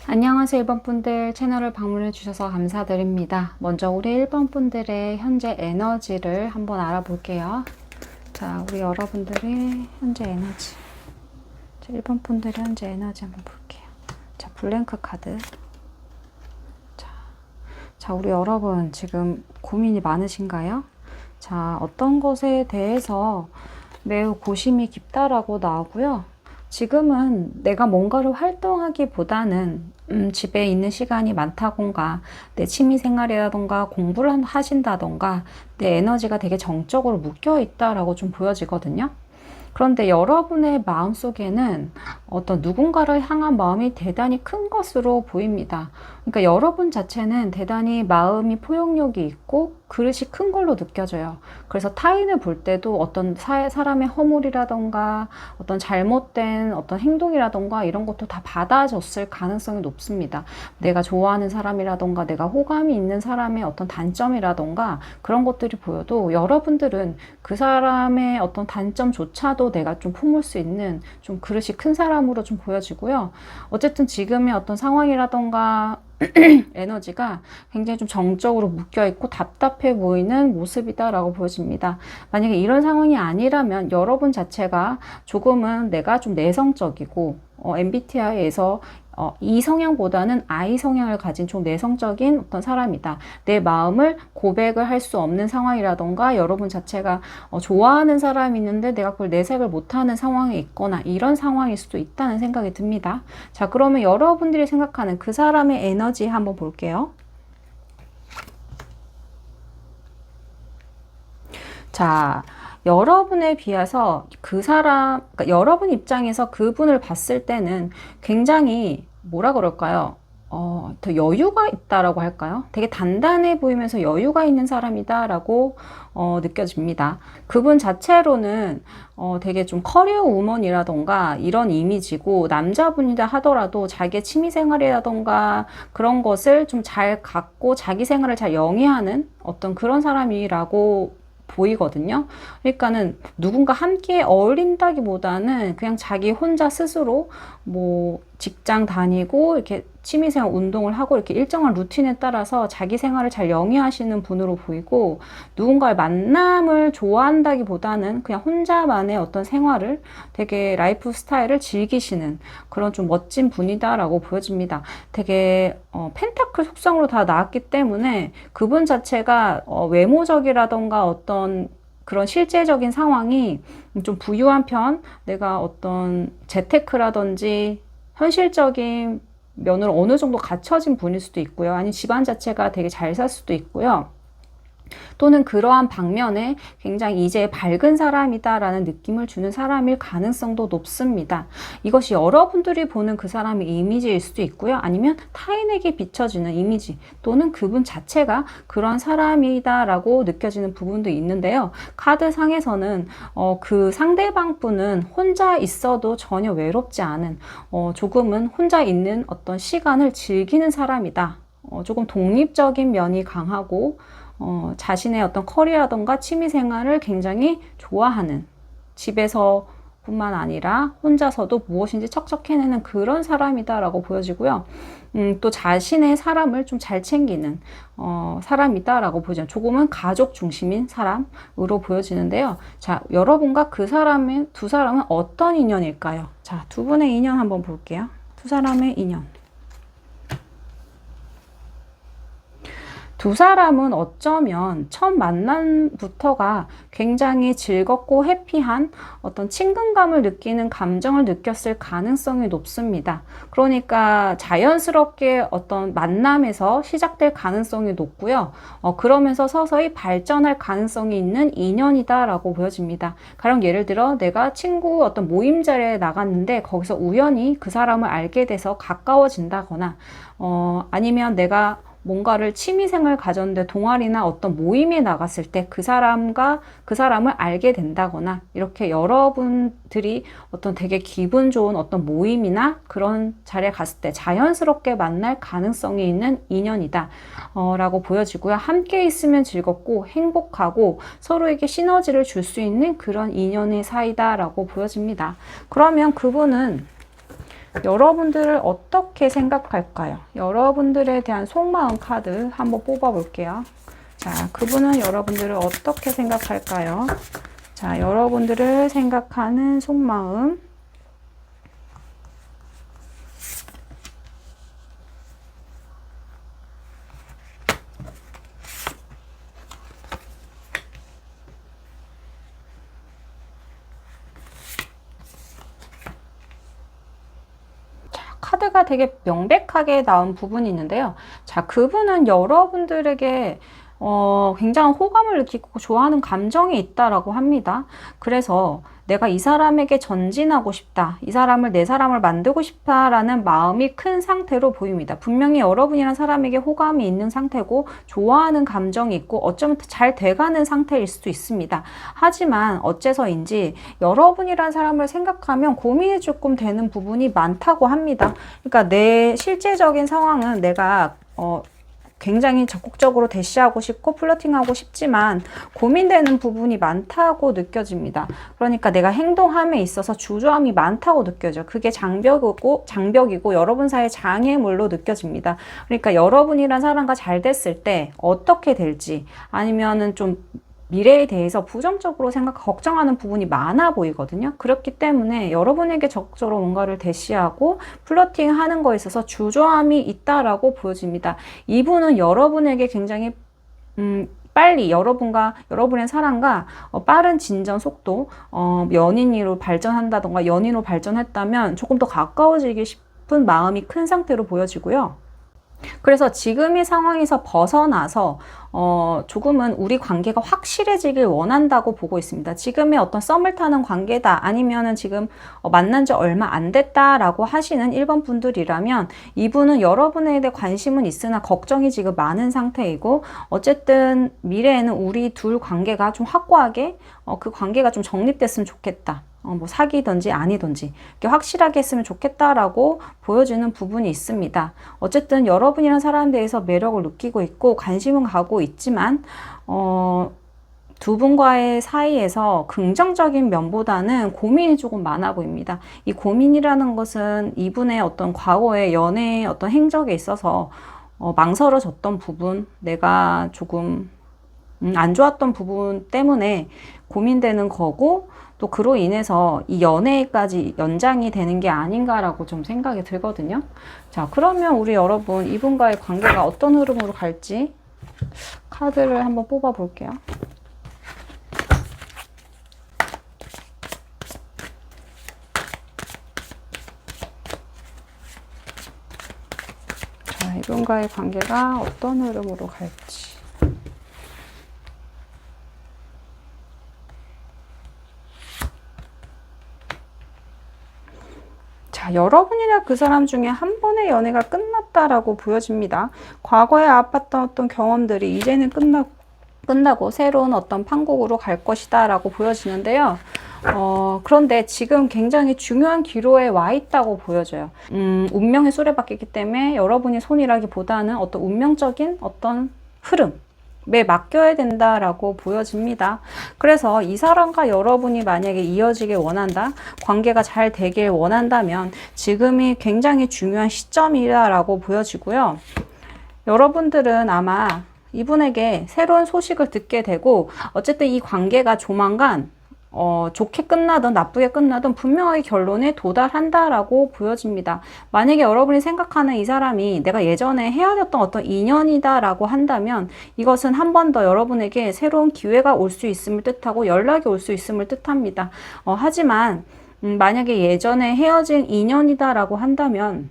안녕하세요 1번 분들, 채널을 방문해 주셔서 감사드립니다. 먼저 우리 1번 분들의 현재 에너지를 한번 알아볼게요. 자, 우리 여러분들의 현재 에너지, 1번 분들의 현재 에너지 한번 볼게요. 자, 블랭크 카드. 자, 우리 여러분 지금 고민이 많으신가요? 자, 어떤 것에 대해서 매우 고심이 깊다라고 나오고요. 지금은 내가 뭔가를 활동하기보다는 집에 있는 시간이 많다던가, 내 취미생활이라던가 공부를 하신다던가, 내 에너지가 되게 정적으로 묶여 있다라고 좀 보여지거든요. 그런데 여러분의 마음속에는 어떤 누군가를 향한 마음이 대단히 큰 것으로 보입니다. 그러니까 여러분 자체는 대단히 마음이 포용력이 있고 그릇이 큰 걸로 느껴져요. 그래서 타인을 볼 때도 어떤 사람의 허물이라던가 어떤 잘못된 어떤 행동이라던가 이런 것도 다 받아줬을 가능성이 높습니다. 내가 좋아하는 사람이라던가 내가 호감이 있는 사람의 어떤 단점이라던가 그런 것들이 보여도 여러분들은 그 사람의 어떤 단점조차도 내가 좀 품을 수 있는 좀 그릇이 큰 사람으로 좀 보여지고요. 어쨌든 지금의 어떤 상황이라던가 에너지가 굉장히 좀 정적으로 묶여있고 답답해 보이는 모습이다라고 보여집니다. 만약에 이런 상황이 아니라면 여러분 자체가 조금은 내가 좀 내성적이고 MBTI에서 이 성향보다는 I 성향을 가진 좀 내성적인 어떤 사람이다. 내 마음을 고백을 할 수 없는 상황이라던가 여러분 자체가 좋아하는 사람이 있는데 내가 그걸 내색을 못하는 상황에 있거나 이런 상황일 수도 있다는 생각이 듭니다. 자, 그러면 여러분들이 생각하는 그 사람의 에너지 한번 볼게요. 자, 여러분에 비해서 그 사람, 그러니까 여러분 입장에서 그분을 봤을 때는 굉장히 뭐라 그럴까요? 더 여유가 있다라고 할까요? 되게 단단해 보이면서 여유가 있는 사람이다라고 느껴집니다. 그분 자체로는 되게 좀 커리어 우먼이라던가 이런 이미지고, 남자분이다 하더라도 자기의 취미생활이라던가 그런 것을 좀 잘 갖고 자기 생활을 잘 영위하는 어떤 그런 사람이라고 보이거든요. 그러니까는 누군가 함께 어울린다기보다는 그냥 자기 혼자 스스로 뭐 직장 다니고 이렇게 취미생활 운동을 하고 이렇게 일정한 루틴에 따라서 자기 생활을 잘 영위하시는 분으로 보이고, 누군가의 만남을 좋아한다기보다는 그냥 혼자만의 어떤 생활을 되게 라이프 스타일을 즐기시는 그런 좀 멋진 분이다라고 보여집니다. 되게 펜타클 속성으로 다 나왔기 때문에 그분 자체가 외모적이라던가 어떤 그런 실제적인 상황이 좀 부유한 편, 내가 어떤 재테크라든지 현실적인 면으로 어느 정도 갖춰진 분일 수도 있고요. 아니 집안 자체가 되게 잘 살 수도 있고요. 또는 그러한 방면에 굉장히 이제 밝은 사람이다라는 느낌을 주는 사람일 가능성도 높습니다. 이것이 여러분들이 보는 그 사람의 이미지일 수도 있고요. 아니면 타인에게 비춰지는 이미지 또는 그분 자체가 그런 사람이다라고 느껴지는 부분도 있는데요. 카드상에서는 그 상대방 분은 혼자 있어도 전혀 외롭지 않은 조금은 혼자 있는 어떤 시간을 즐기는 사람이다. 조금 독립적인 면이 강하고 자신의 어떤 커리어라던가 취미생활을 굉장히 좋아하는, 집에서 뿐만 아니라 혼자서도 무엇인지 척척 해내는 그런 사람이다라고 보여지고요. 또 자신의 사람을 좀 잘 챙기는 사람이다라고 보여져요. 조금은 가족 중심인 사람으로 보여지는데요. 자, 여러분과 그 사람의 두 사람은 어떤 인연일까요? 자, 두 분의 인연 한번 볼게요. 두 사람의 인연. 두 사람은 어쩌면 첫 만남부터가 굉장히 즐겁고 해피한 어떤 친근감을 느끼는 감정을 느꼈을 가능성이 높습니다. 그러니까 자연스럽게 어떤 만남에서 시작될 가능성이 높고요. 그러면서 서서히 발전할 가능성이 있는 인연이다라고 보여집니다. 가령 예를 들어 내가 친구 어떤 모임 자리에 나갔는데 거기서 우연히 그 사람을 알게 돼서 가까워진다거나 아니면 내가 뭔가를 취미생활 가졌는데 동아리나 어떤 모임에 나갔을 때 그 사람을 알게 된다거나 이렇게 여러분들이 어떤 되게 기분 좋은 어떤 모임이나 그런 자리에 갔을 때 자연스럽게 만날 가능성이 있는 인연이다 라고 보여지고요. 함께 있으면 즐겁고 행복하고 서로에게 시너지를 줄 수 있는 그런 인연의 사이다 라고 보여집니다. 그러면 그분은 여러분들을 어떻게 생각할까요? 여러분들에 대한 속마음 카드 한번 뽑아 볼게요. 자, 그분은 여러분들을 어떻게 생각할까요? 자, 여러분들을 생각하는 속마음. 카드가 되게 명백하게 나온 부분이 있는데요. 자, 그분은 여러분들에게 굉장한 호감을 느끼고 좋아하는 감정이 있다라고 합니다. 그래서 내가 이 사람에게 전진하고 싶다, 이 사람을 내 사람을 만들고 싶다라는 마음이 큰 상태로 보입니다. 분명히 여러분이란 사람에게 호감이 있는 상태고 좋아하는 감정이 있고 어쩌면 잘 돼가는 상태일 수도 있습니다. 하지만 어째서인지 여러분이란 사람을 생각하면 고민이 조금 되는 부분이 많다고 합니다. 그러니까 내 실제적인 상황은 내가 굉장히 적극적으로 대시하고 싶고 플러팅하고 싶지만 고민되는 부분이 많다고 느껴집니다. 그러니까 내가 행동함에 있어서 주저함이 많다고 느껴져요. 그게 장벽이고 여러분 사이의 장애물로 느껴집니다. 그러니까 여러분이란 사람과 잘 됐을 때 어떻게 될지 아니면은 좀 미래에 대해서 부정적으로 걱정하는 부분이 많아 보이거든요. 그렇기 때문에 여러분에게 적극적으로 뭔가를 대시하고 플러팅 하는 거에 있어서 주저함이 있다라고 보여집니다. 이분은 여러분에게 굉장히 빨리 여러분의 사랑과 빠른 진전 속도, 연인으로 발전한다던가 연인으로 발전했다면 조금 더 가까워지기 싶은 마음이 큰 상태로 보여지고요. 그래서 지금의 상황에서 벗어나서 조금은 우리 관계가 확실해지길 원한다고 보고 있습니다. 지금의 어떤 썸을 타는 관계다 아니면은 지금 만난 지 얼마 안 됐다라고 하시는 1번 분들이라면 이분은 여러분에 대해 관심은 있으나 걱정이 지금 많은 상태이고 어쨌든 미래에는 우리 둘 관계가 좀 확고하게 그 관계가 좀 정립됐으면 좋겠다. 뭐 사귀든지 아니든지 이렇게 확실하게 했으면 좋겠다라고 보여주는 부분이 있습니다. 어쨌든 여러분이란 사람에 대해서 매력을 느끼고 있고 관심은 가고 있지만 두 분과의 사이에서 긍정적인 면보다는 고민이 조금 많아 보입니다. 이 고민이라는 것은 이분의 어떤 과거의 연애의 어떤 행적에 있어서 망설여졌던 부분, 내가 조금 안 좋았던 부분 때문에 고민되는 거고 또 그로 인해서 이 연애까지 연장이 되는 게 아닌가라고 좀 생각이 들거든요. 자, 그러면 우리 여러분 이분과의 관계가 어떤 흐름으로 갈지 카드를 한번 뽑아 볼게요. 자, 이분과의 관계가 어떤 흐름으로 갈지. 자, 여러분이나 그 사람 중에 한 번의 연애가 끝났다라고 보여집니다. 과거에 아팠던 어떤 경험들이 이제는 끝나고 새로운 어떤 판국으로 갈 것이다 라고 보여지는데요. 그런데 지금 굉장히 중요한 기로에 와 있다고 보여져요. 운명의 수레바퀴이기 때문에 여러분이 손이라기보다는 어떤 운명적인 어떤 흐름 맡겨야 된다라고 보여집니다. 그래서 이 사람과 여러분이 만약에 이어지길 원한다, 관계가 잘 되길 원한다면 지금이 굉장히 중요한 시점이라고 보여지고요. 여러분들은 아마 이분에게 새로운 소식을 듣게 되고 어쨌든 이 관계가 조만간 좋게 끝나든 나쁘게 끝나든 분명하게 결론에 도달한다라고 보여집니다. 만약에 여러분이 생각하는 이 사람이 내가 예전에 헤어졌던 어떤 인연이다라고 한다면 이것은 한 번 더 여러분에게 새로운 기회가 올 수 있음을 뜻하고 연락이 올 수 있음을 뜻합니다. 하지만 만약에 예전에 헤어진 인연이다라고 한다면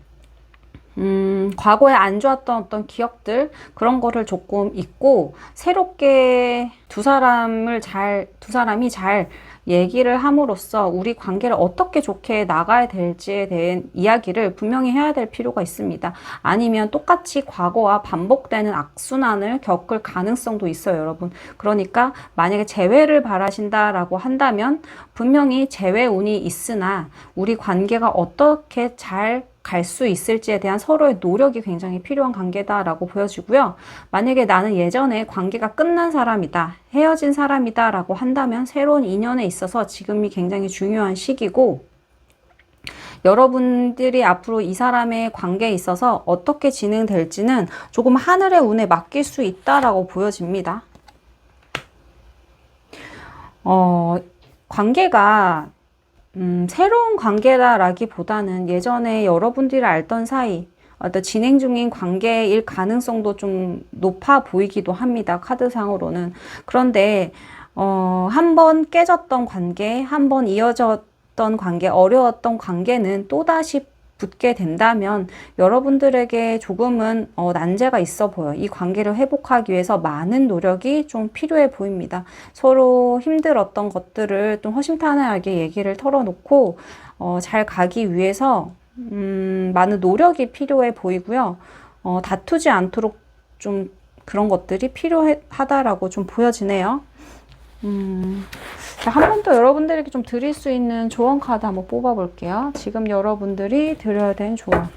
과거에 안 좋았던 어떤 기억들, 그런 거를 조금 잊고, 새롭게 두 사람이 잘 얘기를 함으로써 우리 관계를 어떻게 좋게 나가야 될지에 대한 이야기를 분명히 해야 될 필요가 있습니다. 아니면 똑같이 과거와 반복되는 악순환을 겪을 가능성도 있어요, 여러분. 그러니까 만약에 재회를 바라신다라고 한다면 분명히 재회 운이 있으나 우리 관계가 어떻게 잘 갈 수 있을지에 대한 서로의 노력이 굉장히 필요한 관계다라고 보여지고요. 만약에 나는 예전에 관계가 끝난 사람이다, 헤어진 사람이다 라고 한다면 새로운 인연에 있어서 지금이 굉장히 중요한 시기고, 여러분들이 앞으로 이 사람의 관계에 있어서 어떻게 진행될지는 조금 하늘의 운에 맡길 수 있다라고 보여집니다. 관계가 새로운 관계다라기보다는 예전에 여러분들이 알던 사이, 어떤 진행 중인 관계일 가능성도 좀 높아 보이기도 합니다. 카드상으로는. 그런데 한 번 깨졌던 관계, 한 번 이어졌던 관계, 어려웠던 관계는 또다시 붙게 된다면 여러분들에게 조금은 난제가 있어 보여요. 이 관계를 회복하기 위해서 많은 노력이 좀 필요해 보입니다. 서로 힘들었던 것들을 좀 허심탄회하게 얘기를 털어놓고 잘 가기 위해서 많은 노력이 필요해 보이고요. 다투지 않도록 좀 그런 것들이 필요하다라고 좀 보여지네요. 자, 한 번 더 여러분들에게 좀 드릴 수 있는 조언 카드 한번 뽑아 볼게요. 지금 여러분들이 드려야 되는 조언.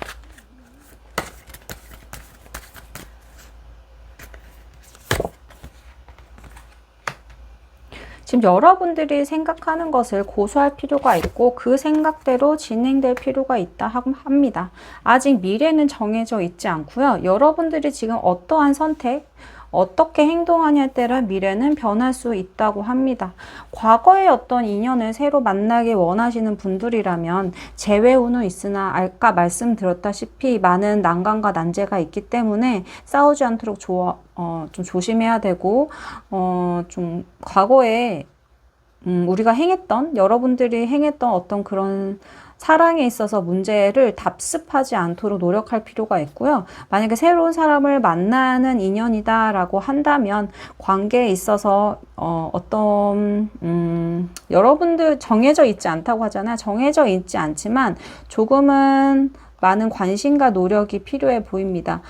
지금 여러분들이 생각하는 것을 고수할 필요가 있고 그 생각대로 진행될 필요가 있다 합니다. 아직 미래는 정해져 있지 않고요. 여러분들이 지금 어떠한 선택, 어떻게 행동하냐에 따라 미래는 변할 수 있다고 합니다. 과거의 어떤 인연을 새로 만나기 원하시는 분들이라면 재회운은 있으나 아까 말씀드렸다시피 많은 난관과 난제가 있기 때문에 싸우지 않도록 좀 조심해야 되고 좀 과거에 우리가 여러분들이 행했던 어떤 그런 사랑에 있어서 문제를 답습하지 않도록 노력할 필요가 있고요. 만약에 새로운 사람을 만나는 인연이다라고 한다면 관계에 있어서 여러분들 정해져 있지 않다고 하잖아요. 정해져 있지 않지만 조금은 많은 관심과 노력이 필요해 보입니다.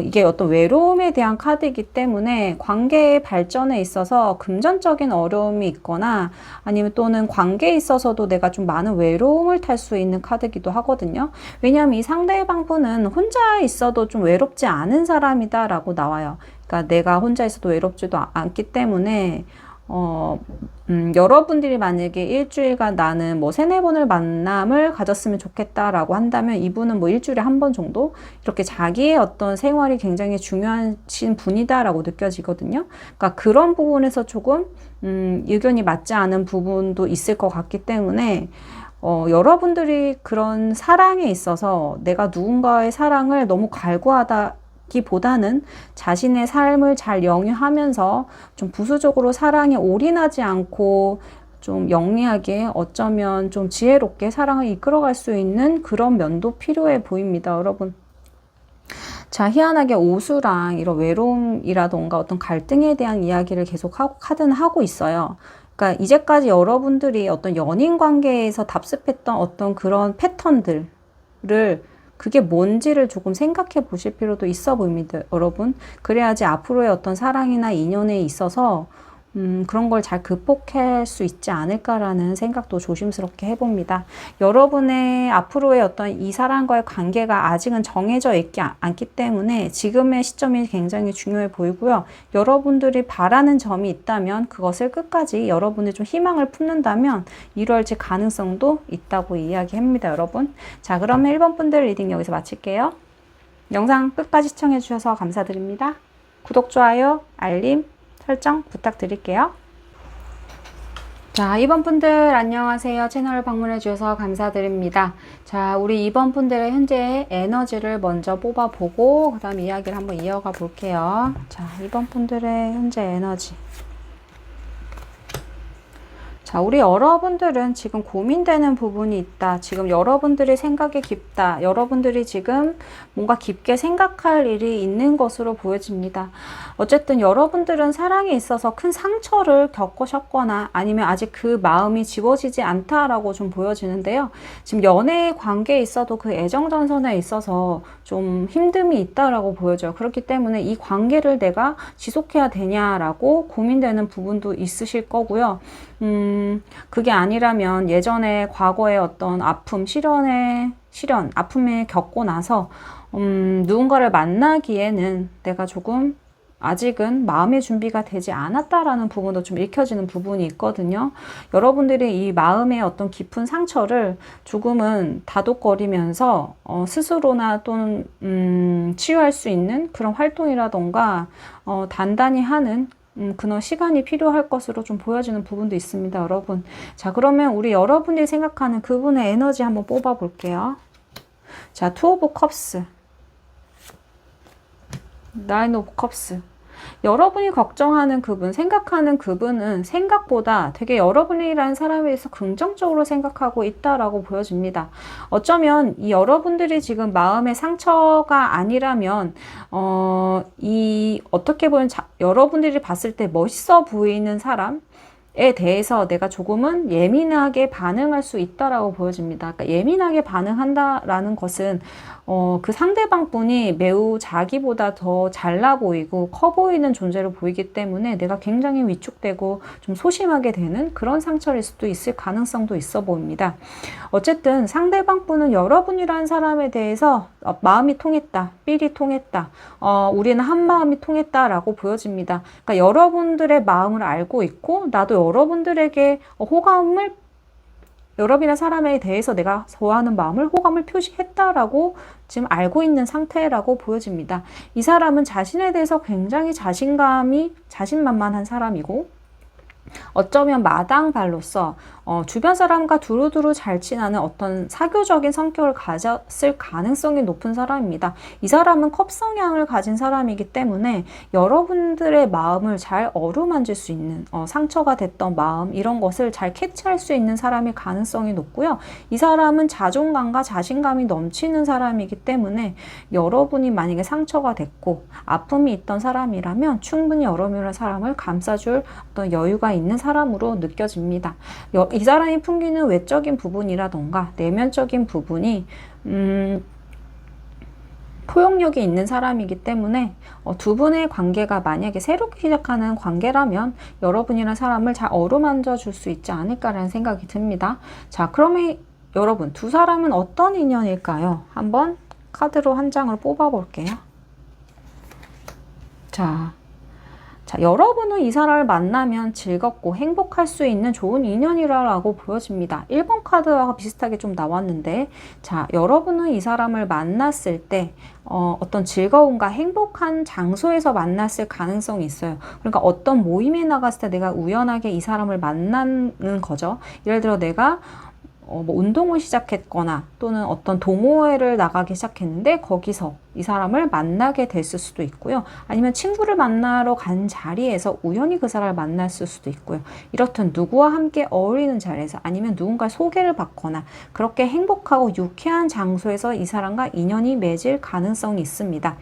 이게 어떤 외로움에 대한 카드이기 때문에 관계의 발전에 있어서 금전적인 어려움이 있거나 아니면 또는 관계에 있어서도 내가 좀 많은 외로움을 탈 수 있는 카드이기도 하거든요. 왜냐하면 이 상대방 분은 혼자 있어도 좀 외롭지 않은 사람이다라고 나와요. 그러니까 내가 혼자 있어도 외롭지도 않기 때문에 여러분들이 만약에 일주일간 나는 뭐 3-4번을 만남을 가졌으면 좋겠다라고 한다면 이분은 뭐 일주일에 한 번 정도 이렇게 자기의 어떤 생활이 굉장히 중요하신 분이다라고 느껴지거든요. 그러니까 그런 부분에서 조금 의견이 맞지 않은 부분도 있을 것 같기 때문에 여러분들이 그런 사랑에 있어서 내가 누군가의 사랑을 너무 갈구하다 기보다는 자신의 삶을 잘 영위하면서 좀 부수적으로 사랑에 올인하지 않고 좀 영리하게 어쩌면 좀 지혜롭게 사랑을 이끌어갈 수 있는 그런 면도 필요해 보입니다, 여러분. 자, 희한하게 오수랑 이런 외로움이라던가 어떤 갈등에 대한 이야기를 계속 카드는 하고 있어요. 그러니까 이제까지 여러분들이 어떤 연인 관계에서 답습했던 어떤 그런 패턴들을 그게 뭔지를 조금 생각해 보실 필요도 있어 보입니다, 여러분. 그래야지 앞으로의 어떤 사랑이나 인연에 있어서 그런 걸 잘 극복할 수 있지 않을까라는 생각도 조심스럽게 해봅니다. 여러분의 앞으로의 어떤 이 사람과의 관계가 아직은 정해져 있지 않기 때문에 지금의 시점이 굉장히 중요해 보이고요. 여러분들이 바라는 점이 있다면 그것을 끝까지 여러분이 좀 희망을 품는다면 이루어질 가능성도 있다고 이야기합니다, 여러분. 자, 그러면 1번 분들 리딩 여기서 마칠게요. 영상 끝까지 시청해 주셔서 감사드립니다. 구독, 좋아요, 알림 설정 부탁드릴게요. 자, 2번 분들 안녕하세요. 채널을 방문해 주셔서 감사드립니다. 자, 우리 2번 분들의 현재 에너지를 먼저 뽑아보고 그 다음 이야기를 한번 이어가 볼게요. 자, 2번 분들의 현재 에너지. 자, 우리 여러분들은 지금 고민되는 부분이 있다. 지금 여러분들이 생각이 깊다. 여러분들이 지금 뭔가 깊게 생각할 일이 있는 것으로 보여집니다. 어쨌든 여러분들은 사랑에 있어서 큰 상처를 겪으셨거나 아니면 아직 그 마음이 지워지지 않다라고 좀 보여지는데요. 지금 연애 관계에 있어도 그 애정전선에 있어서 좀 힘듦이 있다라고 보여져요. 그렇기 때문에 이 관계를 내가 지속해야 되냐라고 고민되는 부분도 있으실 거고요. 그게 아니라면 예전에 과거에 어떤 아픔, 아픔에 겪고 나서, 누군가를 만나기에는 내가 조금 아직은 마음의 준비가 되지 않았다라는 부분도 좀 읽혀지는 부분이 있거든요. 여러분들이 이 마음의 어떤 깊은 상처를 조금은 다독거리면서 스스로나 또는 치유할 수 있는 그런 활동이라던가 단단히 하는 그런 시간이 필요할 것으로 좀 보여지는 부분도 있습니다, 여러분. 자, 그러면 우리 여러분이 생각하는 그분의 에너지 한번 뽑아 볼게요. 자, 투 오브 컵스, 나인 오브 컵스. 여러분이 걱정하는 그분, 생각하는 그분은 생각보다 되게 여러분이라는 사람에 대해서 긍정적으로 생각하고 있다라고 보여집니다. 어쩌면 이 여러분들이 지금 마음의 상처가 아니라면 어떻게 보면 여러분들이 봤을 때 멋있어 보이는 사람에 대해서 내가 조금은 예민하게 반응할 수 있다라고 보여집니다. 그러니까 예민하게 반응한다라는 것은 그 상대방 분이 매우 자기보다 더 잘나 보이고 커 보이는 존재로 보이기 때문에 내가 굉장히 위축되고 좀 소심하게 되는 그런 상처일 수도 있을 가능성도 있어 보입니다. 어쨌든 상대방 분은 여러분이라는 사람에 대해서 마음이 통했다, 삘이 통했다, 우리는 한 마음이 통했다라고 보여집니다. 그러니까 여러분들의 마음을 알고 있고 나도 여러분들에게 여러분이라는 사람에 대해서 내가 좋아하는 마음을 호감을 표시했다라고 지금 알고 있는 상태라고 보여집니다. 이 사람은 자신에 대해서 굉장히 자신만만한 사람이고 어쩌면 마당발로서 주변 사람과 두루두루 잘 지나는 어떤 사교적인 성격을 가졌을 가능성이 높은 사람입니다. 이 사람은 컵 성향을 가진 사람이기 때문에 여러분들의 마음을 잘 어루만질 수 있는 상처가 됐던 마음 이런 것을 잘 캐치할 수 있는 사람일 가능성이 높고요. 이 사람은 자존감과 자신감이 넘치는 사람이기 때문에 여러분이 만약에 상처가 됐고 아픔이 있던 사람이라면 충분히 여러분의 사람을 감싸줄 어떤 여유가 있는 사람으로 느껴집니다. 이 사람이 풍기는 외적인 부분이라던가 내면적인 부분이 포용력이 있는 사람이기 때문에 두 분의 관계가 만약에 새롭게 시작하는 관계라면 여러분이라는 사람을 잘 어루만져 줄 수 있지 않을까라는 생각이 듭니다. 자, 그러면 여러분 두 사람은 어떤 인연일까요? 한번 카드로 한 장을 뽑아 볼게요. 자, 여러분은 이 사람을 만나면 즐겁고 행복할 수 있는 좋은 인연이라고 보여집니다. 1번 카드와 비슷하게 좀 나왔는데, 자, 여러분은 이 사람을 만났을 때, 어떤 즐거움과 행복한 장소에서 만났을 가능성이 있어요. 그러니까 어떤 모임에 나갔을 때 내가 우연하게 이 사람을 만나는 거죠. 예를 들어 내가 뭐 운동을 시작했거나 또는 어떤 동호회를 나가기 시작했는데 거기서 이 사람을 만나게 됐을 수도 있고요. 아니면 친구를 만나러 간 자리에서 우연히 그 사람을 만났을 수도 있고요. 이렇든 누구와 함께 어울리는 자리에서 아니면 누군가 소개를 받거나 그렇게 행복하고 유쾌한 장소에서 이 사람과 인연이 맺을 가능성이 있습니다.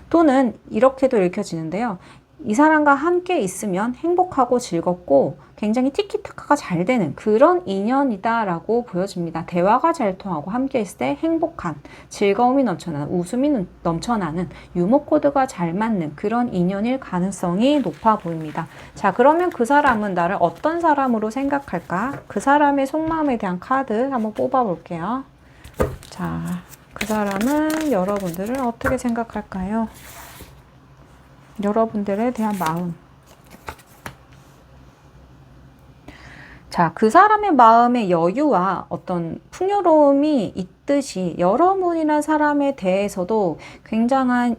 또는 이렇게도 읽혀지는데요. 이 사람과 함께 있으면 행복하고 즐겁고 굉장히 티키타카가 잘 되는 그런 인연이다라고 보여집니다. 대화가 잘 통하고 함께 있을 때 행복한, 즐거움이 넘쳐나는, 웃음이 넘쳐나는, 유머 코드가 잘 맞는 그런 인연일 가능성이 높아 보입니다. 자, 그러면 그 사람은 나를 어떤 사람으로 생각할까? 그 사람의 속마음에 대한 카드 한번 뽑아 볼게요. 자, 그 사람은 여러분들을 어떻게 생각할까요? 여러분들에 대한 마음. 자, 그 사람의 마음에 여유와 어떤 풍요로움이 있듯이 여러분이라는 사람에 대해서도 굉장한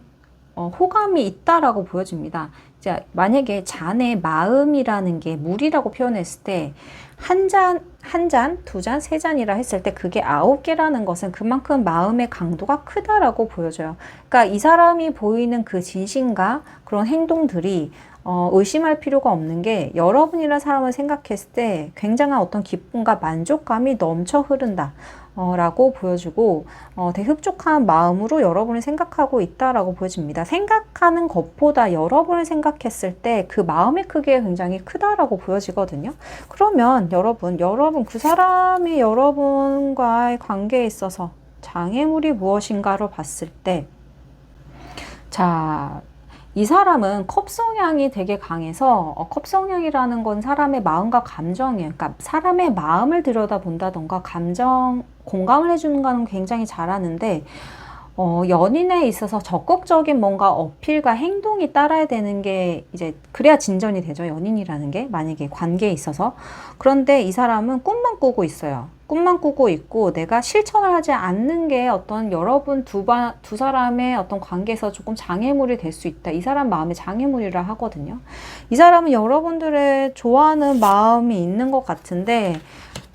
호감이 있다라고 보여집니다. 자, 만약에 잔의 마음이라는 게 물이라고 표현했을 때 한 잔, 한 잔, 두 잔, 세 잔이라 했을 때 그게 9개라는 것은 그만큼 마음의 강도가 크다라고 보여져요. 그러니까 이 사람이 보이는 그 진심과 그런 행동들이 의심할 필요가 없는 게 여러분이라는 사람을 생각했을 때 굉장한 어떤 기쁨과 만족감이 넘쳐 흐른다. 라고 보여주고 되게 흡족한 마음으로 여러분을 생각하고 있다라고 보여집니다. 생각하는 것보다 여러분을 생각했을 때 그 마음의 크기가 굉장히 크다라고 보여지거든요. 그러면 여러분 그 사람이 여러분과의 관계에 있어서 장애물이 무엇인가로 봤을 때, 자, 이 사람은 컵 성향이 되게 강해서 컵 성향이라는 건 사람의 마음과 감정이에요. 그러니까 사람의 마음을 들여다본다던가 공감을 해주는 거는 굉장히 잘하는데 연인에 있어서 적극적인 뭔가 어필과 행동이 따라야 되는 게 이제 그래야 진전이 되죠. 연인이라는 게 만약에 관계에 있어서. 그런데 이 사람은 꿈만 꾸고 있어요. 꿈만 꾸고 있고 내가 실천을 하지 않는 게 어떤 여러분 두 사람의 어떤 관계에서 조금 장애물이 될 수 있다. 이 사람 마음의 장애물이라 하거든요. 이 사람은 여러분들의 좋아하는 마음이 있는 것 같은데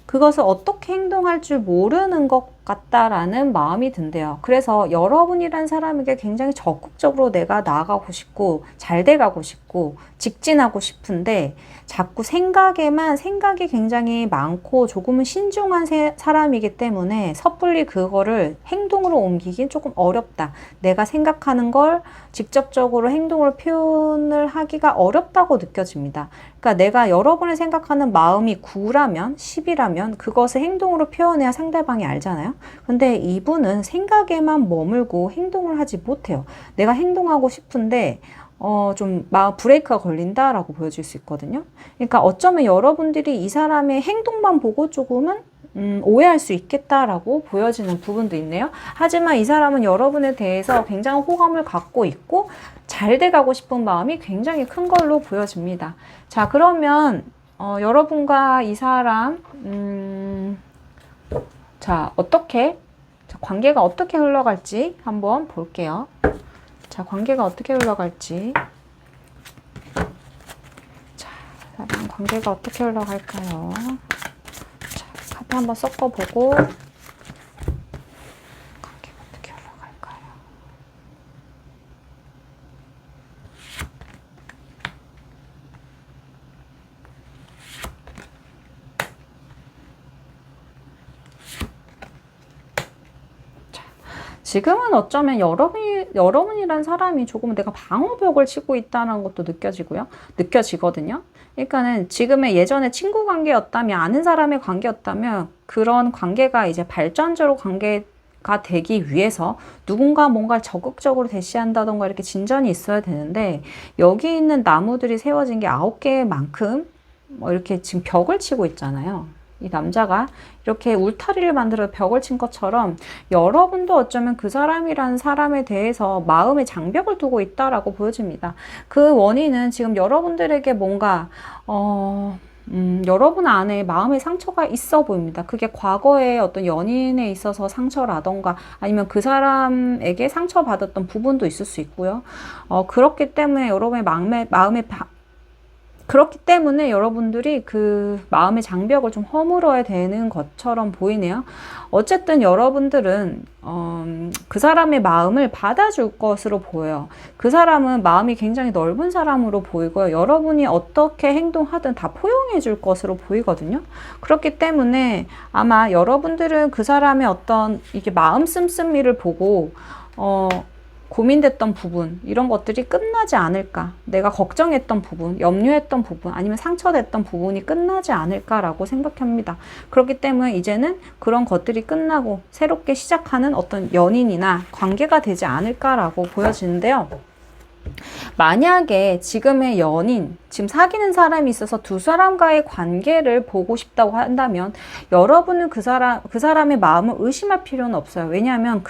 그것을 어떻게 행동할 줄 모르는 것 같다라는 마음이 든대요. 그래서 여러분이란 사람에게 굉장히 적극적으로 내가 나아가고 싶고 잘 돼가고 싶고 직진하고 싶은데 자꾸 생각이 굉장히 많고 조금은 신중한 사람이기 때문에 섣불리 그거를 행동으로 옮기긴 조금 어렵다. 내가 생각하는 걸 직접적으로 행동으로 표현을 하기가 어렵다고 느껴집니다. 그러니까 내가 여러분을 생각하는 마음이 9라면 10이라면 그것을 행동으로 표현해야 상대방이 알잖아요. 근데 이분은 생각에만 머물고 행동을 하지 못해요. 내가 행동하고 싶은데 좀 브레이크가 걸린다라고 보여질 수 있거든요. 그러니까 어쩌면 여러분들이 이 사람의 행동만 보고 조금은 오해할 수 있겠다라고 보여지는 부분도 있네요. 하지만 이 사람은 여러분에 대해서 굉장히 호감을 갖고 있고 잘 돼가고 싶은 마음이 굉장히 큰 걸로 보여집니다. 자, 그러면 여러분과 이 사람 자, 관계가 어떻게 흘러갈지 한번 볼게요. 자, 관계가 어떻게 흘러갈지. 자, 관계가 어떻게 흘러갈까요? 자, 카드 한번 섞어보고 관계가 어떻게 흘러갈까요? 지금은 어쩌면 여러분이란 사람이 조금 내가 방어벽을 치고 있다는 것도 느껴지거든요. 그러니까는 지금의 예전에 친구 관계였다면, 아는 사람의 관계였다면, 그런 관계가 이제 발전적으로 관계가 되기 위해서 누군가 뭔가를 적극적으로 대시한다던가 이렇게 진전이 있어야 되는데, 여기 있는 나무들이 세워진 게 9개만큼, 이렇게 지금 벽을 치고 있잖아요. 이 남자가 이렇게 울타리를 만들어 벽을 친 것처럼 여러분도 어쩌면 그 사람이라는 사람에 대해서 마음의 장벽을 두고 있다라고 보여집니다. 그 원인은 지금 여러분들에게 뭔가 여러분 안에 마음의 상처가 있어 보입니다. 그게 과거에 어떤 연인에 있어서 상처라던가 아니면 그 사람에게 상처받았던 부분도 있을 수 있고요. 그렇기 때문에 여러분의 그렇기 때문에 여러분들이 그 마음의 장벽을 좀 허물어야 되는 것처럼 보이네요. 어쨌든 여러분들은 그 사람의 마음을 받아줄 것으로 보여요. 그 사람은 마음이 굉장히 넓은 사람으로 보이고요. 여러분이 어떻게 행동하든 다 포용해 줄 것으로 보이거든요. 그렇기 때문에 아마 여러분들은 그 사람의 어떤 이게 마음 씀씀이를 보고 고민됐던 부분, 이런 것들이 끝나지 않을까. 내가 걱정했던 부분, 염려했던 부분, 아니면 상처됐던 부분이 끝나지 않을까라고 생각합니다. 그렇기 때문에 이제는 그런 것들이 끝나고 새롭게 시작하는 어떤 연인이나 관계가 되지 않을까라고 보여지는데요. 만약에 지금의 연인, 지금 사귀는 사람이 있어서 두 사람과의 관계를 보고 싶다고 한다면 여러분은 그 사람의 마음을 의심할 필요는 없어요. 왜냐하면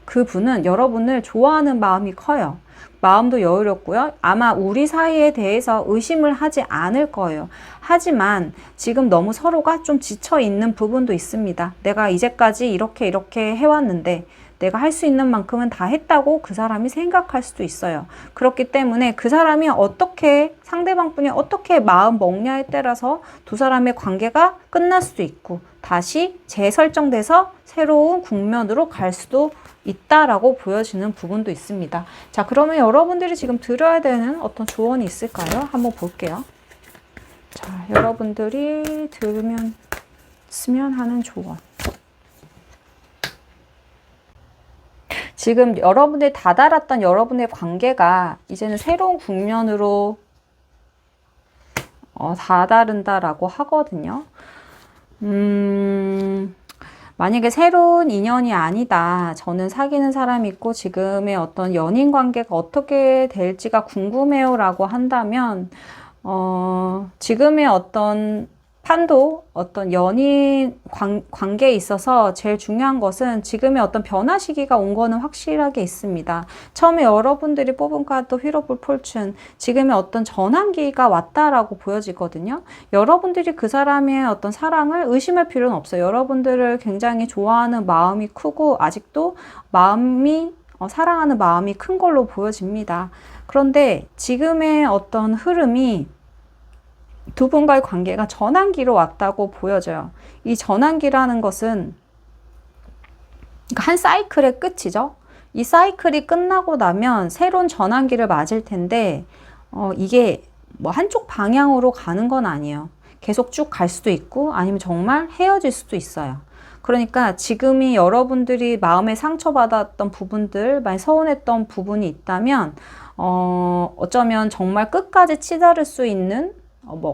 그분은 여러분을 좋아하는 마음이 커요. 마음도 여유롭고요. 아마 우리 사이에 대해서 의심을 하지 않을 거예요. 하지만 지금 너무 서로가 좀 지쳐 있는 부분도 있습니다. 내가 이제까지 이렇게 해왔는데 내가 할 수 있는 만큼은 다 했다고 그 사람이 생각할 수도 있어요. 그렇기 때문에 그 사람이 어떻게, 상대방 분이 어떻게 마음 먹냐에 따라서 두 사람의 관계가 끝날 수도 있고 다시 재설정돼서 새로운 국면으로 갈 수도 있다라고 보여지는 부분도 있습니다. 자, 그러면 여러분들이 지금 들어야 되는 어떤 조언이 있을까요? 한번 볼게요. 자, 여러분들이 쓰면 하는 조언. 지금 여러분들이 다다랐던 여러분의 관계가 이제는 새로운 국면으로 다다른다라고 하거든요. 만약에 새로운 인연이 아니다. 저는 사귀는 사람이 있고 지금의 어떤 연인 관계가 어떻게 될지가 궁금해요 라고 한다면 지금의 어떤 판도 어떤 연인 관계에 있어서 제일 중요한 것은 지금의 어떤 변화 시기가 온 거는 확실하게 있습니다. 처음에 여러분들이 뽑은 카드 휘로불 폴춘, 지금의 어떤 전환기가 왔다라고 보여지거든요. 여러분들이 그 사람의 어떤 사랑을 의심할 필요는 없어요. 여러분들을 굉장히 좋아하는 마음이 크고 아직도 사랑하는 마음이 큰 걸로 보여집니다. 그런데 지금의 어떤 흐름이 두 분과의 관계가 전환기로 왔다고 보여져요. 이 전환기라는 것은 한 사이클의 끝이죠. 이 사이클이 끝나고 나면 새로운 전환기를 맞을 텐데 이게 뭐 한쪽 방향으로 가는 건 아니에요. 계속 쭉 갈 수도 있고 아니면 정말 헤어질 수도 있어요. 그러니까 지금이 여러분들이 마음에 상처받았던 부분들, 많이 서운했던 부분이 있다면 어쩌면 정말 끝까지 치달을 수 있는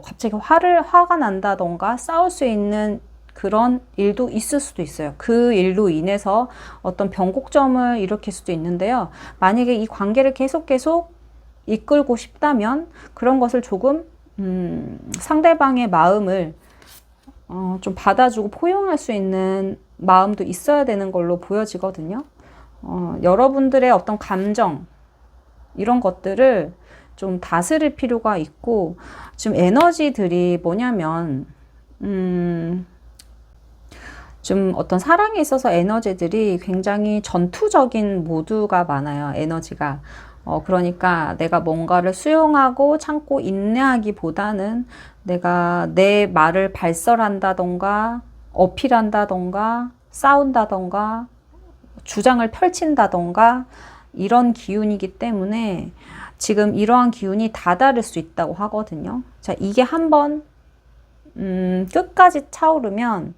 갑자기 화가 난다던가 싸울 수 있는 그런 일도 있을 수도 있어요. 그 일로 인해서 어떤 변곡점을 일으킬 수도 있는데요. 만약에 이 관계를 계속 이끌고 싶다면 그런 것을 조금 상대방의 마음을 좀 받아주고 포용할 수 있는 마음도 있어야 되는 걸로 보여지거든요. 여러분들의 어떤 감정 이런 것들을 좀 다스릴 필요가 있고 지금 에너지들이 뭐냐면 좀 어떤 사랑에 있어서 에너지들이 굉장히 전투적인 모드가 많아요. 에너지가. 그러니까 내가 뭔가를 수용하고 참고 인내하기보다는 내가 내 말을 발설한다던가 어필한다던가 싸운다던가 주장을 펼친다던가 이런 기운이기 때문에 지금 이러한 기운이 다다를 수 있다고 하거든요. 자, 이게 한번 끝까지 차오르면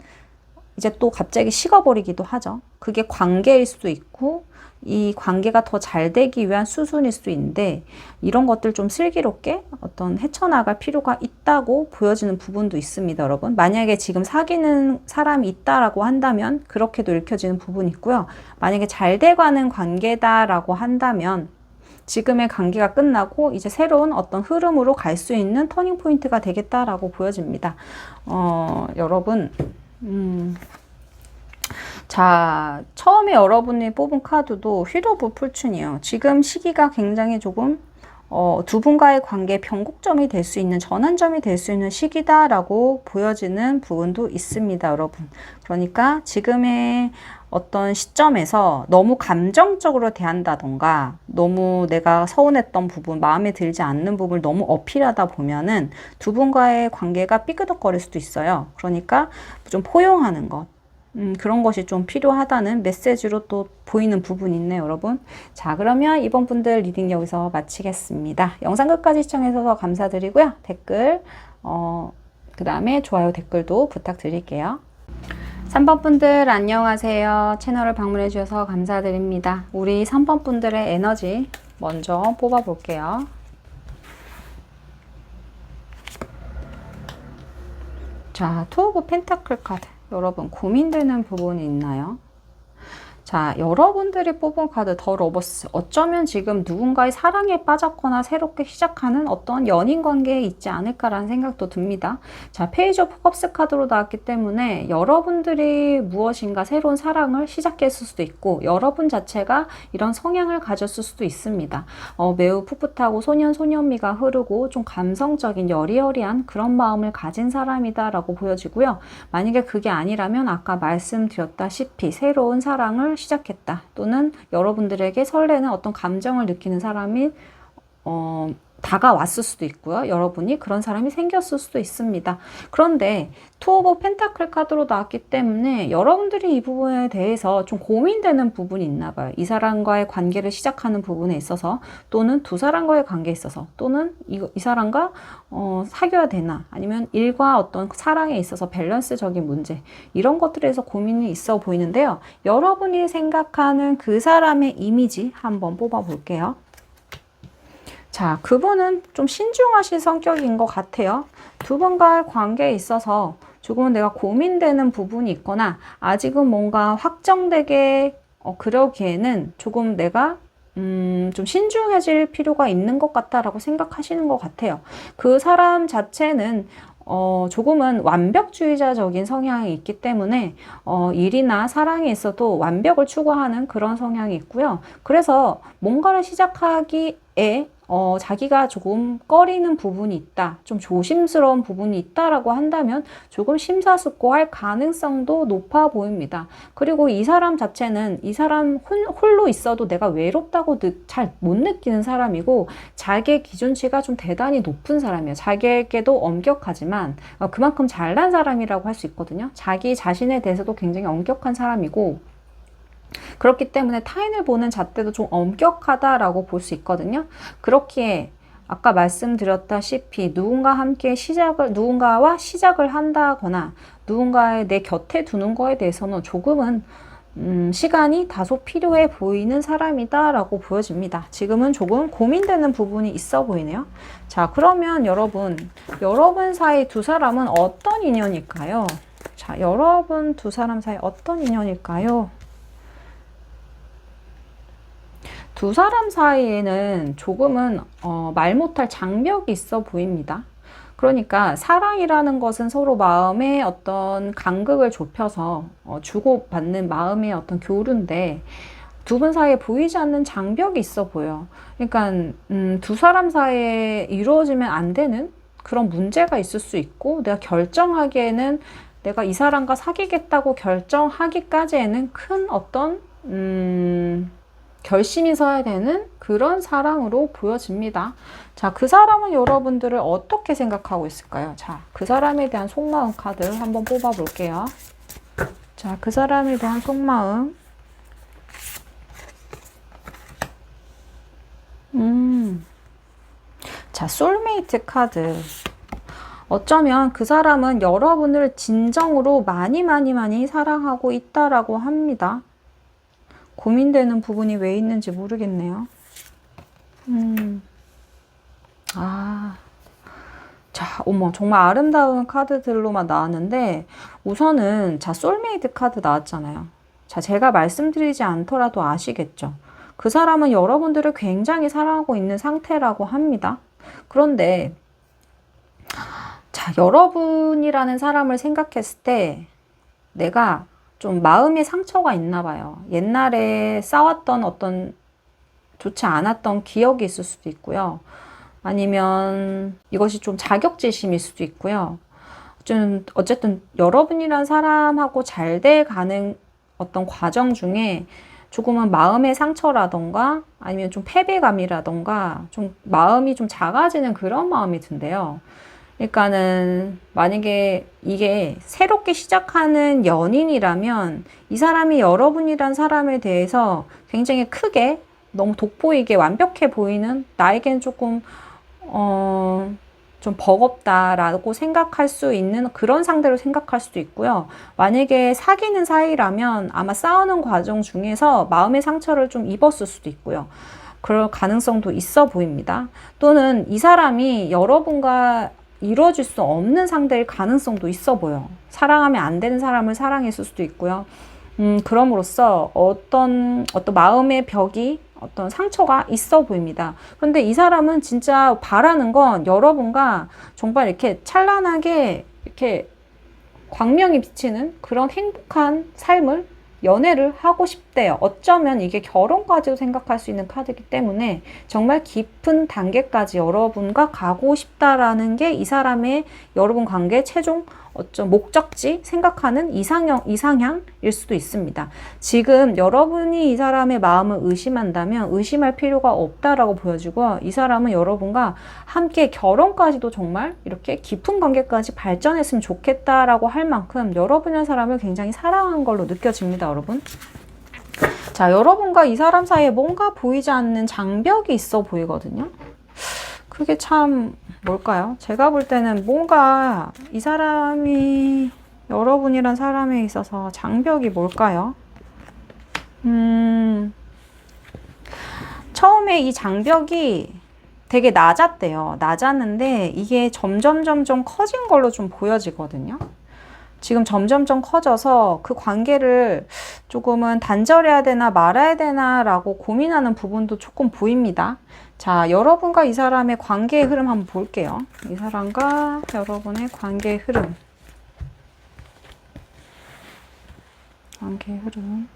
이제 또 갑자기 식어버리기도 하죠. 그게 관계일 수도 있고 이 관계가 더 잘 되기 위한 수순일 수도 있는데 이런 것들 좀 슬기롭게 어떤 헤쳐나갈 필요가 있다고 보여지는 부분도 있습니다, 여러분. 만약에 지금 사귀는 사람이 있다라고 한다면 그렇게도 읽혀지는 부분이 있고요. 만약에 잘 돼가는 관계다라고 한다면 지금의 관계가 끝나고 이제 새로운 어떤 흐름으로 갈 수 있는 터닝 포인트가 되겠다라고 보여집니다. 여러분, 자, 처음에 여러분이 뽑은 카드도 휠 오브 풀춘이에요. 지금 시기가 굉장히 조금 두 분과의 관계 변곡점이 될 수 있는, 전환점이 될 수 있는 시기다라고 보여지는 부분도 있습니다, 여러분. 그러니까 지금의 어떤 시점에서 너무 감정적으로 대한다던가 너무 내가 서운했던 부분, 마음에 들지 않는 부분을 너무 어필하다 보면은 두 분과의 관계가 삐그덕거릴 수도 있어요. 그러니까 좀 포용하는 것. 그런 것이 좀 필요하다는 메시지로 또 보이는 부분이 있네요, 여러분. 자, 그러면 이번 분들 리딩 여기서 마치겠습니다. 영상 끝까지 시청해주셔서 감사드리고요. 댓글, 그 다음에 좋아요 댓글도 부탁드릴게요. 3번 분들 안녕하세요. 채널을 방문해 주셔서 감사드립니다. 우리 3번 분들의 에너지 먼저 뽑아 볼게요. 자, 투 오브 펜타클 카드. 여러분 고민되는 부분이 있나요? 자, 여러분들이 뽑은 카드 더 러버스. 어쩌면 지금 누군가의 사랑에 빠졌거나 새롭게 시작하는 어떤 연인 관계에 있지 않을까라는 생각도 듭니다. 자, 페이지 오브 컵스 카드로 나왔기 때문에 여러분들이 무엇인가 새로운 사랑을 시작했을 수도 있고 여러분 자체가 이런 성향을 가졌을 수도 있습니다. 매우 풋풋하고 소년미가 흐르고 좀 감성적인 여리여리한 그런 마음을 가진 사람이다 라고 보여지고요. 만약에 그게 아니라면 아까 말씀드렸다시피 새로운 사랑을 사랑을 시작했다. 또는 여러분들에게 설레는 어떤 감정을 느끼는 사람이 다가왔을 수도 있고요. 여러분이 그런 사람이 생겼을 수도 있습니다. 그런데 투 오브 펜타클 카드로 나왔기 때문에 여러분들이 이 부분에 대해서 좀 고민되는 부분이 있나 봐요. 이 사람과의 관계를 시작하는 부분에 있어서, 또는 두 사람과의 관계에 있어서, 또는 이 사람과 사귀어야 되나, 아니면 일과 어떤 사랑에 있어서 밸런스적인 문제, 이런 것들에서 고민이 있어 보이는데요. 여러분이 생각하는 그 사람의 이미지 한번 뽑아 볼게요. 자, 그분은 좀 신중하신 성격인 것 같아요. 두 분과의 관계에 있어서 조금은 내가 고민되는 부분이 있거나 아직은 뭔가 확정되게 그러기에는 조금 내가 좀 신중해질 필요가 있는 것 같다라고 생각하시는 것 같아요. 그 사람 자체는 조금은 완벽주의자적인 성향이 있기 때문에 일이나 사랑에 있어도 완벽을 추구하는 그런 성향이 있고요. 그래서 뭔가를 시작하기에 자기가 조금 꺼리는 부분이 있다, 좀 조심스러운 부분이 있다라고 한다면 조금 심사숙고할 가능성도 높아 보입니다. 그리고 이 사람 자체는 이 사람 홀로 있어도 내가 외롭다고 잘 못 느끼는 사람이고, 자기의 기준치가 좀 대단히 높은 사람이에요. 자기에게도 엄격하지만 그만큼 잘난 사람이라고 할 수 있거든요. 자기 자신에 대해서도 굉장히 엄격한 사람이고, 그렇기 때문에 타인을 보는 잣대도 좀 엄격하다라고 볼 수 있거든요. 그렇기에 아까 말씀드렸다시피 누군가와 시작을 한다거나 누군가의 내 곁에 두는 거에 대해서는 조금은 시간이 다소 필요해 보이는 사람이다라고 보여집니다. 지금은 조금 고민되는 부분이 있어 보이네요. 자, 그러면 여러분 사이 두 사람은 어떤 인연일까요? 자, 여러분 두 사람 사이 어떤 인연일까요? 두 사람 사이에는 조금은 말 못할 장벽이 있어 보입니다. 그러니까 사랑이라는 것은 서로 마음의 어떤 간극을 좁혀서 주고받는 마음의 어떤 교류인데, 두 분 사이에 보이지 않는 장벽이 있어 보여. 그러니까 두 사람 사이에 이루어지면 안 되는 그런 문제가 있을 수 있고, 내가 결정하기에는 내가 이 사람과 사귀겠다고 결정하기까지에는 큰 어떤 결심이 서야 되는 그런 사랑으로 보여집니다. 자, 그 사람은 여러분들을 어떻게 생각하고 있을까요? 자, 그 사람에 대한 속마음 카드를 한번 뽑아 볼게요. 자, 그 사람에 대한 속마음. 자, 소울메이트 카드. 어쩌면 그 사람은 여러분을 진정으로 많이 사랑하고 있다라고 합니다. 고민되는 부분이 왜 있는지 모르겠네요. 자, 어머, 정말 아름다운 카드들로만 나왔는데, 우선은, 자, 소울메이트 카드 나왔잖아요. 자, 제가 말씀드리지 않더라도 아시겠죠? 그 사람은 여러분들을 굉장히 사랑하고 있는 상태라고 합니다. 그런데, 자, 여러분이라는 사람을 생각했을 때, 내가 좀 마음의 상처가 있나 봐요. 옛날에 싸웠던 어떤 좋지 않았던 기억이 있을 수도 있고요. 아니면 이것이 좀 자격지심일 수도 있고요. 좀 어쨌든 여러분이란 사람하고 잘 돼가는 어떤 과정 중에 조금은 마음의 상처라던가 아니면 좀 패배감이라던가 좀 마음이 좀 작아지는 그런 마음이 든대요. 그러니까는 만약에 이게 새롭게 시작하는 연인이라면 이 사람이 여러분이란 사람에 대해서 굉장히 크게 너무 돋보이게 완벽해 보이는, 나에겐 조금 좀 버겁다라고 생각할 수 있는 그런 상대로 생각할 수도 있고요. 만약에 사귀는 사이라면 아마 싸우는 과정 중에서 마음의 상처를 좀 입었을 수도 있고요. 그럴 가능성도 있어 보입니다. 또는 이 사람이 여러분과 이루어질 수 없는 상대일 가능성도 있어 보여. 사랑하면 안 되는 사람을 사랑했을 수도 있고요. 그럼으로써 어떤 마음의 벽이, 어떤 상처가 있어 보입니다. 그런데 이 사람은 진짜 바라는 건 여러분과 정말 이렇게 찬란하게 이렇게 광명이 비치는 그런 행복한 삶을, 연애를 하고 싶대요. 어쩌면 이게 결혼까지도 생각할 수 있는 카드이기 때문에 정말 깊은 단계까지 여러분과 가고 싶다라는 게 이 사람의 여러분 관계의 최종 어쩜 목적지 생각하는 이상향일 수도 있습니다. 지금 여러분이 이 사람의 마음을 의심한다면 의심할 필요가 없다라고 보여지고, 이 사람은 여러분과 함께 결혼까지도 정말 이렇게 깊은 관계까지 발전했으면 좋겠다라고 할 만큼 여러분이라는 사람을 굉장히 사랑한 걸로 느껴집니다, 여러분. 자, 여러분과 이 사람 사이에 뭔가 보이지 않는 장벽이 있어 보이거든요. 그게 참 뭘까요? 제가 볼 때는 뭔가 이 사람이 여러분이란 사람에 있어서 장벽이 뭘까요? 처음에 이 장벽이 되게 낮았대요. 낮았는데 이게 점점 커진 걸로 좀 보여지거든요. 지금 점점 커져서 그 관계를 조금은 단절해야 되나 말아야 되나 라고 고민하는 부분도 조금 보입니다. 자, 여러분과 이 사람의 관계의 흐름 한번 볼게요. 이 사람과 여러분의 관계의 흐름. 관계의 흐름.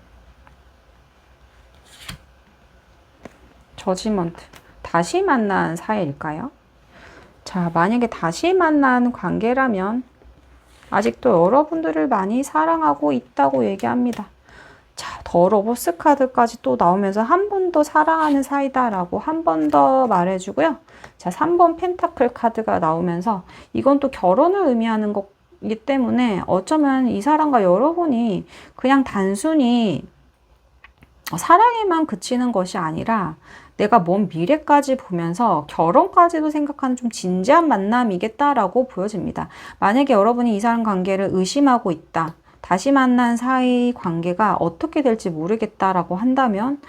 저지먼트. 다시 만난 사이일까요? 자, 만약에 다시 만난 관계라면 아직도 여러분들을 많이 사랑하고 있다고 얘기합니다. 자, 더 러버스 카드까지 또 나오면서 한 번 더 사랑하는 사이다라고 한 번 더 말해주고요. 자, 3번 펜타클 카드가 나오면서 이건 또 결혼을 의미하는 거기 때문에 어쩌면 이 사람과 여러분이 그냥 단순히 사랑에만 그치는 것이 아니라 내가 먼 미래까지 보면서 결혼까지도 생각하는 좀 진지한 만남이겠다라고 보여집니다. 만약에 여러분이 이 사람 관계를 의심하고 있다. 다시 만난 사이 관계가 어떻게 될지 모르겠다라고 한다면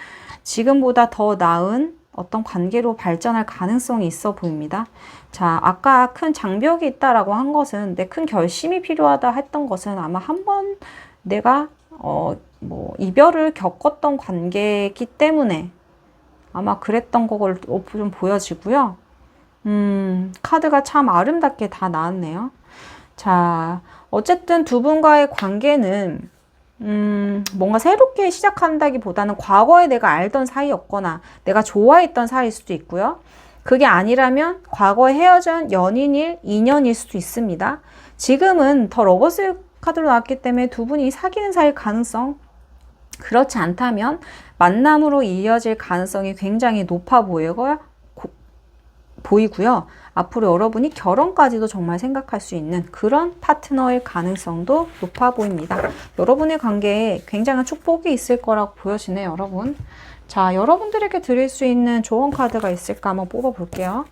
지금보다 더 나은 어떤 관계로 발전할 가능성이 있어 보입니다. 자, 아까 큰 장벽이 있다라고 한 것은 내 큰 결심이 필요하다 했던 것은 아마 한번 내가 이별을 겪었던 관계이기 때문에 아마 그랬던 걸 좀 보여지고요. 카드가 참 아름답게 다 나왔네요. 자, 어쨌든 두 분과의 관계는 뭔가 새롭게 시작한다기보다는 과거에 내가 알던 사이였거나 내가 좋아했던 사이일 수도 있고요. 그게 아니라면 과거에 헤어진 연인일, 인연일 수도 있습니다. 지금은 더 러버스 카드로 나왔기 때문에 두 분이 사귀는 사이일 가능성, 그렇지 않다면 만남으로 이어질 가능성이 굉장히 높아 보이고요. 앞으로 여러분이 결혼까지도 정말 생각할 수 있는 그런 파트너일 가능성도 높아 보입니다. 여러분의 관계에 굉장한 축복이 있을 거라고 보여지네요, 여러분. 자, 여러분들에게 드릴 수 있는 조언 카드가 있을까 한번 뽑아 볼게요.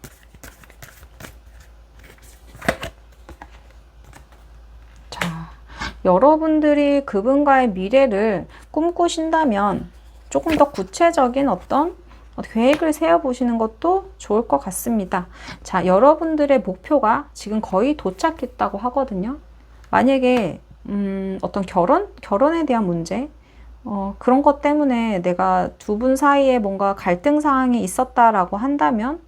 여러분들이 그분과의 미래를 꿈꾸신다면 조금 더 구체적인 어떤 계획을 세워보시는 것도 좋을 것 같습니다. 자, 여러분들의 목표가 지금 거의 도착했다고 하거든요. 만약에 어떤 결혼에 대한 문제, 그런 것 때문에 내가 두 분 사이에 뭔가 갈등 사항이 있었다라고 한다면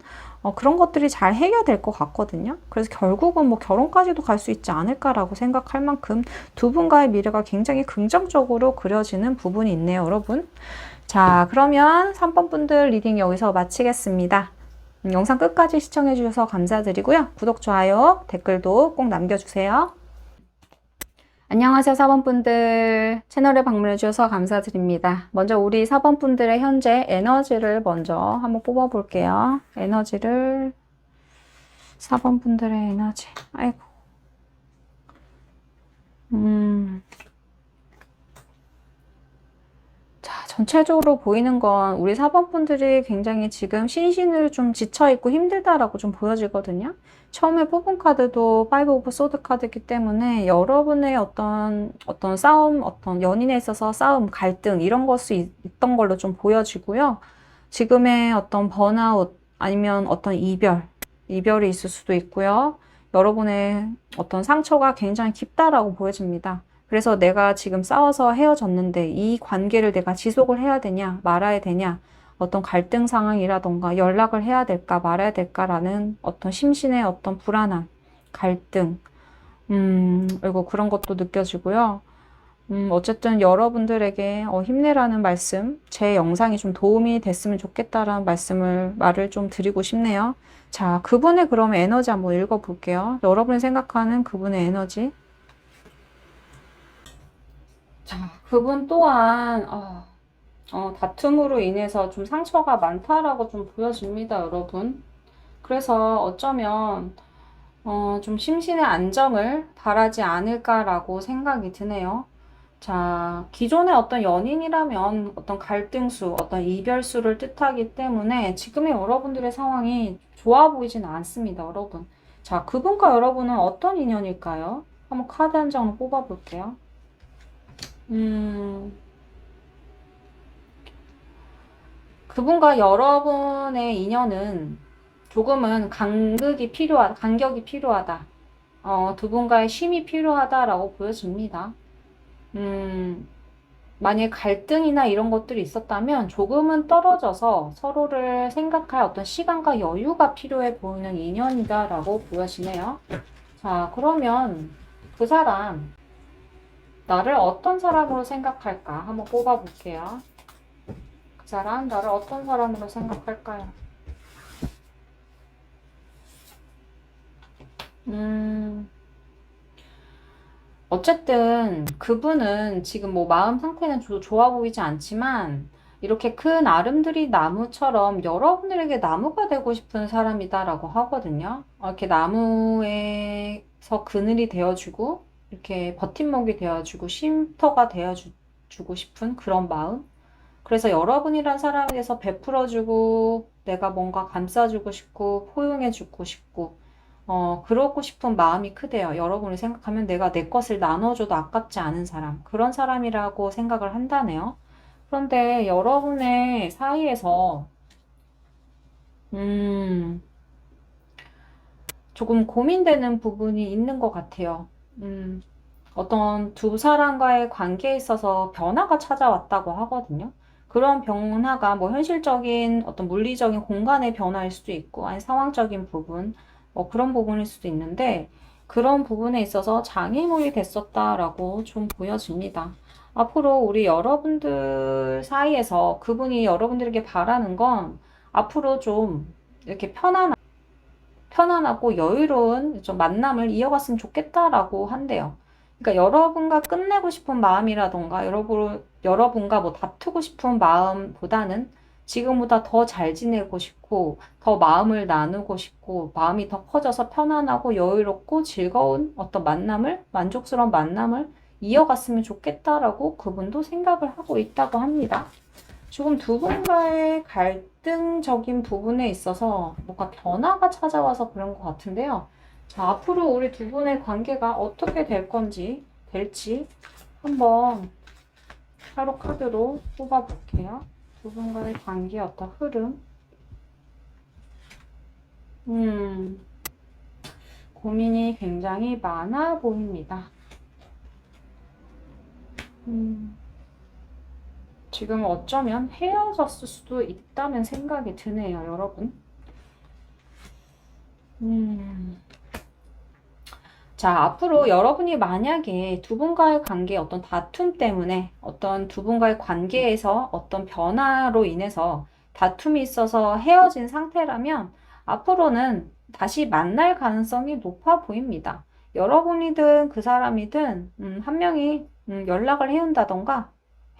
그런 것들이 잘 해결될 것 같거든요. 그래서 결국은 뭐 결혼까지도 갈 수 있지 않을까라고 생각할 만큼 두 분과의 미래가 굉장히 긍정적으로 그려지는 부분이 있네요, 여러분. 자, 그러면 3번 분들 리딩 여기서 마치겠습니다. 영상 끝까지 시청해 주셔서 감사드리고요. 구독, 좋아요, 댓글도 꼭 남겨주세요. 안녕하세요, 4번 분들. 채널에 방문해 주셔서 감사드립니다. 먼저 우리 4번 분들의 현재 에너지를 먼저 한번 뽑아 볼게요. 에너지를 4번 분들의 에너지. 아이고. 자, 전체적으로 보이는 건 우리 4번 분들이 굉장히 지금 신신을 좀 지쳐있고 힘들다라고 좀 보여지거든요. 처음에 뽑은 카드도 5 오브 소드 카드이기 때문에 여러분의 어떤 싸움, 어떤 연인에 있어서 싸움, 갈등 이런 것이 있던 걸로 좀 보여지고요. 지금의 어떤 번아웃 아니면 어떤 이별이 있을 수도 있고요. 여러분의 어떤 상처가 굉장히 깊다라고 보여집니다. 그래서 내가 지금 싸워서 헤어졌는데 이 관계를 내가 지속을 해야 되냐 말아야 되냐, 어떤 갈등 상황이라던가 연락을 해야 될까 말아야 될까라는 어떤 심신의 어떤 불안함, 갈등, 그리고 그런 것도 느껴지고요. 어쨌든 여러분들에게 힘내라는 말씀, 제 영상이 좀 도움이 됐으면 좋겠다라는 말을 좀 드리고 싶네요. 자, 그분의 그러면 에너지 한번 읽어볼게요. 여러분이 생각하는 그분의 에너지. 자, 그분 또한, 다툼으로 인해서 좀 상처가 많다라고 좀 보여집니다, 여러분. 그래서 어쩌면, 좀 심신의 안정을 바라지 않을까라고 생각이 드네요. 자, 기존의 어떤 연인이라면 어떤 갈등수, 어떤 이별수를 뜻하기 때문에 지금의 여러분들의 상황이 좋아 보이진 않습니다, 여러분. 자, 그분과 여러분은 어떤 인연일까요? 한번 카드 한 장을 뽑아볼게요. 음, 그분과 여러분의 인연은 조금은 간격이 필요하다. 두 분과의 쉼이 필요하다라고 보여집니다. 음, 만약에 갈등이나 이런 것들이 있었다면 조금은 떨어져서 서로를 생각할 어떤 시간과 여유가 필요해 보이는 인연이다라고 보여지네요. 자, 그러면 그 사람, 나를 어떤 사람으로 생각할까? 한번 뽑아볼게요. 그 사람, 나를 어떤 사람으로 생각할까요? 음, 어쨌든 그분은 지금 뭐 마음 상태는 좋아 보이지 않지만 이렇게 큰 아름드리 나무처럼 여러분들에게 나무가 되고 싶은 사람이다라고 하거든요. 이렇게 나무에서 그늘이 되어주고 이렇게 버팀목이 되어주고 쉼터가 되어주고 싶은 그런 마음. 그래서 여러분이란 사람에 대해서 베풀어주고 내가 뭔가 감싸주고 싶고 포용해주고 싶고 그러고 싶은 마음이 크대요. 여러분을 생각하면 내가 내 것을 나눠줘도 아깝지 않은 사람, 그런 사람이라고 생각을 한다네요. 그런데 여러분의 사이에서, 음, 조금 고민되는 부분이 있는 것 같아요. 음, 어떤 두 사람과의 관계에 있어서 변화가 찾아왔다고 하거든요. 그런 변화가 뭐 현실적인 어떤 물리적인 공간의 변화일 수도 있고, 아니 상황적인 부분, 뭐 그런 부분일 수도 있는데, 그런 부분에 있어서 장애물이 됐었다라고 좀 보여집니다. 앞으로 우리 여러분들 사이에서 그분이 여러분들에게 바라는 건 앞으로 좀 이렇게 편안하고 여유로운 좀 만남을 이어갔으면 좋겠다라고 한대요. 그러니까 여러분과 끝내고 싶은 마음이라던가 여러분과 뭐 다투고 싶은 마음보다는 지금보다 더 잘 지내고 싶고 더 마음을 나누고 싶고 마음이 더 커져서 편안하고 여유롭고 즐거운 어떤 만족스러운 만남을 이어갔으면 좋겠다라고 그분도 생각을 하고 있다고 합니다. 조금 두 분과의 갈등적인 부분에 있어서 뭔가 변화가 찾아와서 그런 것 같은데요. 자, 앞으로 우리 두 분의 관계가 어떻게 될지 한번 타로 카드로 뽑아볼게요. 두 분과의 관계의 어떤 흐름. 음, 고민이 굉장히 많아 보입니다. 음, 지금 어쩌면 헤어졌을 수도 있다는 생각이 드네요, 여러분. 음. 자, 앞으로 여러분이 만약에 두 분과의 관계 어떤 다툼 때문에 어떤 두 분과의 관계에서 어떤 변화로 인해서 다툼이 있어서 헤어진 상태라면 앞으로는 다시 만날 가능성이 높아 보입니다. 여러분이든 그 사람이든 한 명이 연락을 해온다던가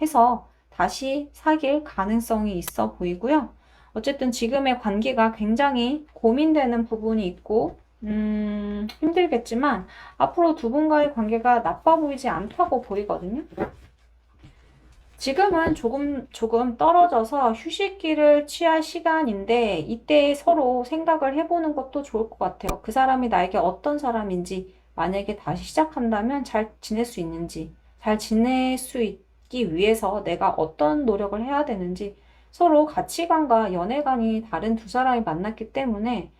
해서 다시 사귈 가능성이 있어 보이고요. 어쨌든 지금의 관계가 굉장히 고민되는 부분이 있고 힘들겠지만 앞으로 두 분과의 관계가 나빠 보이지 않다고 보이거든요. 지금은 조금 떨어져서 휴식기를 취할 시간인데 이때 서로 생각을 해보는 것도 좋을 것 같아요. 그 사람이 나에게 어떤 사람인지 만약에 다시 시작한다면 잘 지낼 수 있는지 잘 지낼 수 있기 위해서 내가 어떤 노력을 해야 되는지 서로 가치관과 연애관이 다른 두 사람이 만났기 때문에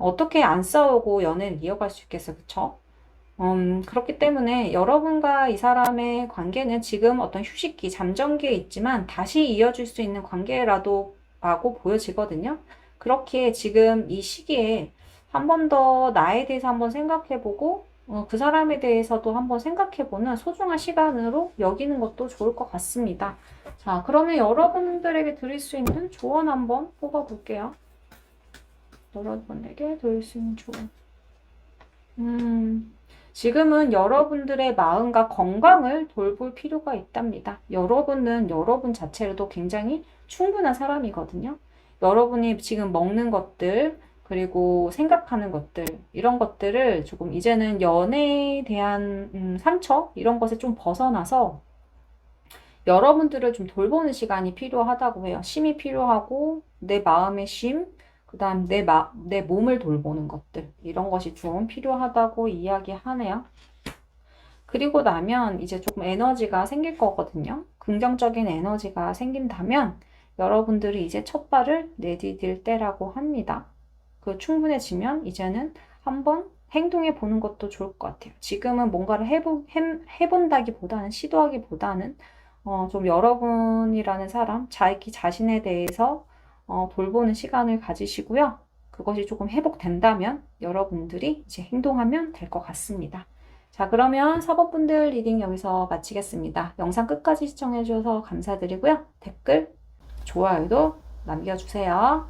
어떻게 안 싸우고 연애를 이어갈 수 있겠어요, 그쵸? 그렇기 때문에 여러분과 이 사람의 관계는 지금 어떤 휴식기, 잠정기에 있지만 다시 이어질 수 있는 라고 보여지거든요. 그렇게 지금 이 시기에 한 번 더 나에 대해서 한번 생각해보고, 그 사람에 대해서도 한번 생각해보는 소중한 시간으로 여기는 것도 좋을 것 같습니다. 자, 그러면 여러분들에게 드릴 수 있는 조언 한번 뽑아볼게요. 여러분에게 드릴 수 있는 조언. 음. 지금은 여러분들의 마음과 건강을 돌볼 필요가 있답니다. 여러분은 여러분 자체로도 굉장히 충분한 사람이거든요. 여러분이 지금 먹는 것들, 그리고 생각하는 것들, 이런 것들을 조금 이제는 연애에 대한 상처? 이런 것에 좀 벗어나서 여러분들을 좀 돌보는 시간이 필요하다고 해요. 쉼이 필요하고, 내 마음의 쉼, 그 다음 내 몸을 돌보는 것들, 이런 것이 좀 필요하다고 이야기하네요. 그리고 나면 이제 조금 에너지가 생길 거거든요. 긍정적인 에너지가 생긴다면 여러분들이 이제 첫 발을 내디딜 때라고 합니다. 그 충분해지면 이제는 한번 행동해 보는 것도 좋을 것 같아요. 지금은 뭔가를 해본다기보다는, 시도하기보다는 좀 여러분이라는 사람, 자기 자신에 대해서 돌보는 시간을 가지시고요. 그것이 조금 회복된다면 여러분들이 이제 행동하면 될 것 같습니다. 자, 그러면 사법분들 리딩 여기서 마치겠습니다. 영상 끝까지 시청해 주셔서 감사드리고요. 댓글, 좋아요도 남겨주세요.